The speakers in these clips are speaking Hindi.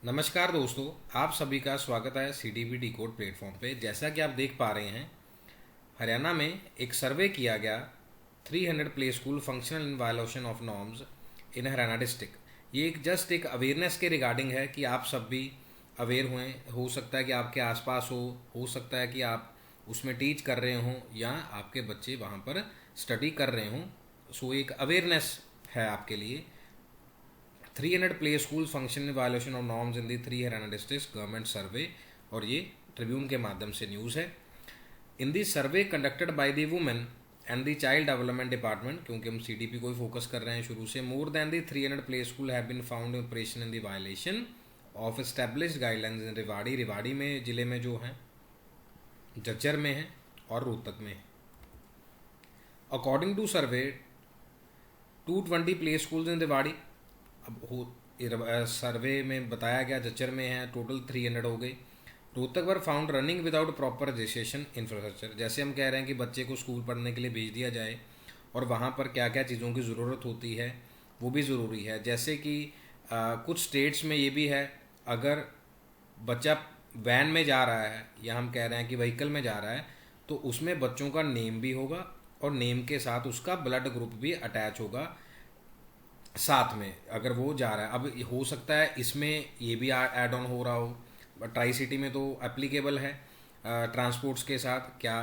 नमस्कार दोस्तों, आप सभी का स्वागत है CDP डिकोड प्लेटफॉर्म पे। जैसा कि आप देख पा रहे हैं, हरियाणा में एक सर्वे किया गया 300 play school functional in violation of norms in Haryana district. ये एक अवेयरनेस के रिगार्डिंग है कि आप सब भी अवेयर हुए। हो सकता है कि आपके आसपास हो सकता है कि आप उसमें टीच कर रहे हों या आपके बच्चे वहाँ पर स्टडी कर रहे हों। सो एक अवेयरनेस है आपके लिए। 300 play school function in violation of norms in the 3 Haryana district government survey, और ये ट्रिब्यून के माध्यम से न्यूज़ है। In the survey conducted by the women and the child development department, क्योंकि हम CDP को ही फोकस कर रहे हैं शुरू से, more than the 300 play school have been found in operation in the violation of established guidelines in Rewari में जिले में जो है, झज्जर में है और रोहतक में है। According to survey 220 play schools in Rewari, अब सर्वे में बताया गया झज्जर में है, टोटल 300 हो गई। Rohtak were found running without proper registration infrastructure. जैसे हम कह रहे हैं कि बच्चे को स्कूल पढ़ने के लिए भेज दिया जाए और वहाँ पर क्या क्या चीज़ों की ज़रूरत होती है वो भी ज़रूरी है। जैसे कि कुछ स्टेट्स में ये भी है, अगर बच्चा वैन में जा रहा है या हम कह रहे हैं कि व्हीकल में जा रहा है, तो उसमें बच्चों का नेम भी होगा और नेम के साथ उसका ब्लड ग्रुप भी अटैच होगा साथ में, अगर वो जा रहा है। अब हो सकता है इसमें ये भी ऐड ऑन हो रहा हो, ट्राई सिटी में तो एप्लीकेबल है ट्रांसपोर्ट्स के साथ। क्या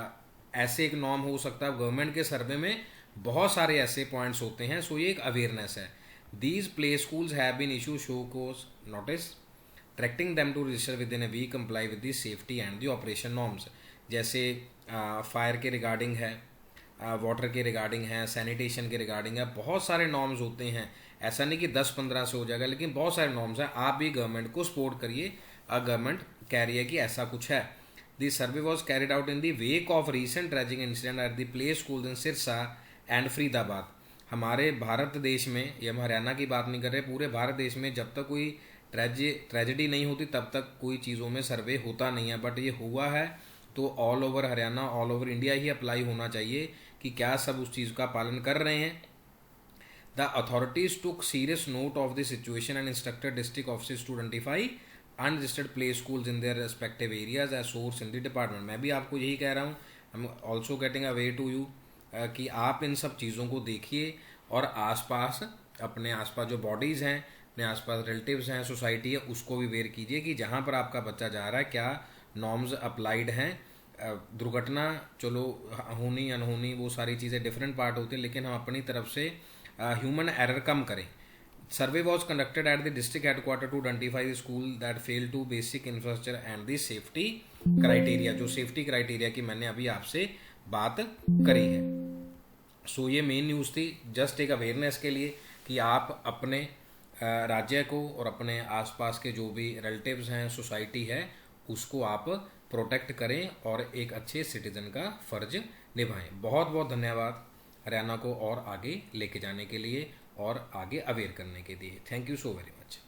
ऐसे एक नॉर्म हो सकता है? गवर्नमेंट के सर्वे में बहुत सारे ऐसे पॉइंट्स होते हैं। सो ये एक अवेयरनेस है। These play schools have been issue show cause notice directing them to register within a week comply with the safety and the operation norms. जैसे फायर के रिगार्डिंग है, वाटर के रिगार्डिंग है, सैनिटेशन के रिगार्डिंग है, बहुत सारे नॉर्म्स होते हैं। ऐसा नहीं कि 10-15 से हो जाएगा, लेकिन बहुत सारे नॉर्म्स हैं। आप भी गवर्नमेंट को सपोर्ट करिए। गवर्नमेंट कह रही है कि ऐसा कुछ है। The survey was carried out in the wake of recent tragic incident at the play school in Sirsa and Faridabad. हमारे भारत देश में, ये हम हरियाणा की बात नहीं कर रहे, पूरे भारत देश में जब तक कोई ट्रेजेडी नहीं होती तब तक कोई चीज़ों में सर्वे होता नहीं है। बट ये हुआ है तो all over Haryana, all over India ही अप्लाई होना चाहिए कि क्या सब उस चीज़ का पालन कर रहे हैं। The authorities took serious note of the situation and instructed district officers to identify unregistered play schools in their respective areas as source in the department. मैं भी आपको यही कह रहा हूँ, I am also getting a way to you, कि आप इन सब चीज़ों को देखिए और आसपास, अपने आसपास जो बॉडीज़ हैं, अपने आसपास रिलेटिव्स हैं, सोसाइटी है, उसको भी अवेयर कीजिए कि जहाँ पर आपका बच्चा जा रहा है क्या नॉर्म्स अप्लाइड हैं। दुर्घटना चलो होनी अनहोनी वो सारी चीज़ें डिफरेंट पार्ट होती हैं, लेकिन हम अपनी तरफ से ह्यूमन एरर कम करें। Survey was conducted at the district headquarter to identify the school that fail to basic infrastructure and the safety criteria. जो सेफ्टी क्राइटेरिया की मैंने अभी आपसे बात करी है। सो ये मेन न्यूज़ थी, जस्ट एक अवेयरनेस के लिए कि आप अपने राज्य को और अपने आसपास के जो भी रिलेटिव्स हैं, सोसाइटी है, उसको आप प्रोटेक्ट करें और एक अच्छे सिटीजन का फर्ज निभाएं। बहुत बहुत धन्यवाद हरियाणा को और आगे लेके जाने के लिए और आगे अवेयर करने के लिए। Thank you so very much.